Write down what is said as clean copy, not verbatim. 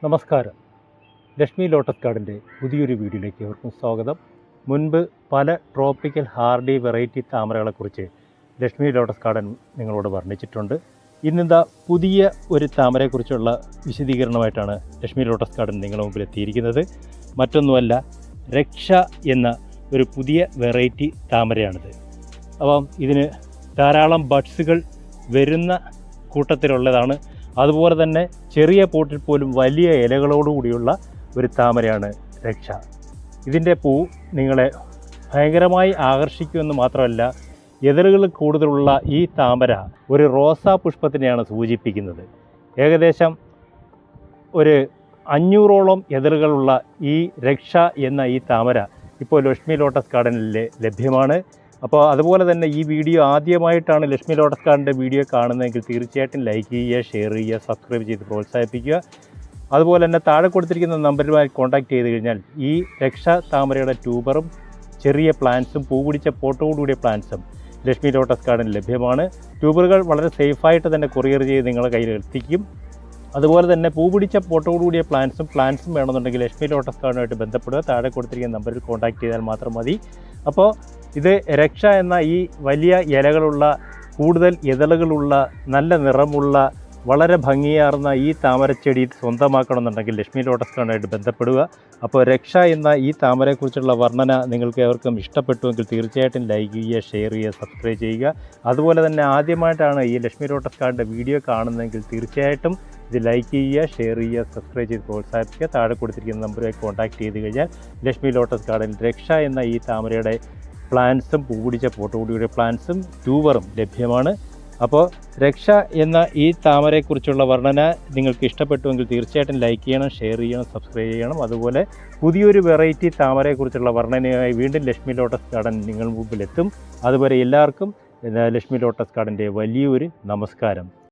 നമസ്കാരം. ലക്ഷ്മി ലോട്ടസ് ഗാർഡൻ്റെ പുതിയൊരു വീഡിയോയിലേക്ക് അവർക്കും സ്വാഗതം. മുൻപ് പല ട്രോപ്പിക്കൽ ഹാർഡി വെറൈറ്റി താമരകളെക്കുറിച്ച് ലക്ഷ്മി ലോട്ടസ് ഗാർഡൻ നിങ്ങളോട് വർണ്ണിച്ചിട്ടുണ്ട്. ഇന്നിതാ പുതിയ ഒരു താമരയെക്കുറിച്ചുള്ള വിശദീകരണമായിട്ടാണ് ലക്ഷ്മി ലോട്ടസ് ഗാർഡൻ നിങ്ങളുടെ മുമ്പിൽ എത്തിയിരിക്കുന്നത്. മറ്റൊന്നുമല്ല, രക്ഷ എന്ന ഒരു പുതിയ വെറൈറ്റി താമരയാണിത്. അപ്പം ഇതിന് ധാരാളം ബഡ്സുകൾ വരുന്ന കൂട്ടത്തിലുള്ളതാണ്. അതുപോലെ തന്നെ ചെറിയ പോട്ടിൽ പോലും വലിയ ഇലകളോടുകൂടിയുള്ള ഒരു താമരയാണ് രക്ഷ. ഇതിൻ്റെ പൂ നിങ്ങളെ ഭയങ്കരമായി ആകർഷിക്കുമെന്ന് മാത്രമല്ല, എതളുകൾ കൂടുതലുള്ള ഈ താമര ഒരു റോസാ പുഷ്പത്തിനെയാണ് സൂചിപ്പിക്കുന്നത്. ഏകദേശം ഒരു 500ഓളം എതളുകളുള്ള ഈ രക്ഷ എന്ന ഈ താമര ഇപ്പോൾ ലക്ഷ്മി ലോട്ടസ് ഗാർഡനിൽ ലഭ്യമാണ്. അപ്പോൾ അതുപോലെ തന്നെ ഈ വീഡിയോ ആദ്യമായിട്ടാണ് ലക്ഷ്മി ലോട്ടസ് ഗാർഡൻ്റെ വീഡിയോ കാണുന്നതെങ്കിൽ തീർച്ചയായിട്ടും ലൈക്ക് ചെയ്യുക, ഷെയർ ചെയ്യുക, സബ്സ്ക്രൈബ് ചെയ്ത് പ്രോത്സാഹിപ്പിക്കുക. അതുപോലെ തന്നെ താഴെ കൊടുത്തിരിക്കുന്ന നമ്പറുമായി കോൺടാക്റ്റ് ചെയ്ത് കഴിഞ്ഞാൽ ഈ രക്ഷ താമരയുടെ ട്യൂബറും ചെറിയ പ്ലാന്റ്സും പൂ പിടിച്ച പോട്ടോടുകൂടിയ പ്ലാന്റ്സും ലക്ഷ്മി ലോട്ടസ് ഗാർഡനിൽ ലഭ്യമാണ്. ട്യൂബറുകൾ വളരെ സേഫായിട്ട് തന്നെ കൊറിയർ ചെയ്ത് നിങ്ങളുടെ കയ്യിൽ എത്തിക്കും. അതുപോലെ തന്നെ പൂ പിടിച്ച പോട്ടോടുകൂടിയ പ്ലാന്റ്സും വേണമെന്നുണ്ടെങ്കിൽ ലക്ഷ്മി ലോട്ടസ് ഗാർഡനുമായിട്ട് ബന്ധപ്പെടുക. താഴെ കൊടുത്തിരിക്കുന്ന നമ്പറിൽ കോൺടാക്റ്റ് ചെയ്താൽ മാത്രം മതി. അപ്പോൾ ഇത് രക്ഷ എന്ന ഈ വലിയ ഇലകളുള്ള, കൂടുതൽ ഇതളുകളുള്ള, നല്ല നിറമുള്ള, വളരെ ഭംഗിയാർന്ന ഈ താമരച്ചെടി സ്വന്തമാക്കണമെന്നുണ്ടെങ്കിൽ ലക്ഷ്മി ലോട്ടസ് ഗാർഡനുമായിട്ട് ബന്ധപ്പെടുക. അപ്പോൾ രക്ഷ എന്ന ഈ താമരയെക്കുറിച്ചുള്ള വർണ്ണന നിങ്ങൾക്ക് ഏവർക്കും ഇഷ്ടപ്പെട്ടുവെങ്കിൽ തീർച്ചയായിട്ടും ലൈക്ക് ചെയ്യുക, ഷെയർ ചെയ്യുക, സബ്സ്ക്രൈബ് ചെയ്യുക. അതുപോലെ തന്നെ ആദ്യമായിട്ടാണ് ഈ ലക്ഷ്മി ലോട്ടസ് ഗാർഡൻ്റെ വീഡിയോ കാണുന്നതെങ്കിൽ തീർച്ചയായിട്ടും ഇത് ലൈക്ക് ചെയ്യുക, ഷെയർ ചെയ്യുക, സബ്സ്ക്രൈബ് ചെയ്ത് പ്രോത്സാഹിപ്പിക്കുക. താഴെ കൊടുത്തിരിക്കുന്ന നമ്പറുമായി കോൺടാക്റ്റ് ചെയ്ത് കഴിഞ്ഞാൽ ലക്ഷ്മി ലോട്ടസ് ഗാർഡനിൽ രക്ഷ എന്ന ഈ താമരയുടെ പ്ലാന്റ്സും പൂ പിടിച്ച പോട്ടോടുകൂടിയ പ്ലാന്റ്സും ട്യൂബറും ലഭ്യമാണ്. അപ്പോൾ രക്ഷ എന്ന ഈ താമരയെക്കുറിച്ചുള്ള വർണ്ണന നിങ്ങൾക്ക് ഇഷ്ടപ്പെട്ടുവെങ്കിൽ തീർച്ചയായിട്ടും ലൈക്ക് ചെയ്യണം, ഷെയർ ചെയ്യണം, സബ്സ്ക്രൈബ് ചെയ്യണം. അതുപോലെ പുതിയൊരു വെറൈറ്റി താമരയെക്കുറിച്ചുള്ള വർണ്ണനയായി വീണ്ടും ലക്ഷ്മി ലോട്ടസ് ഗാർഡൻ നിങ്ങൾ മുമ്പിലെത്തും. അതുവരെ എല്ലാവർക്കും ലക്ഷ്മി ലോട്ടസ് ഗാർഡൻ്റെ വലിയൊരു നമസ്കാരം.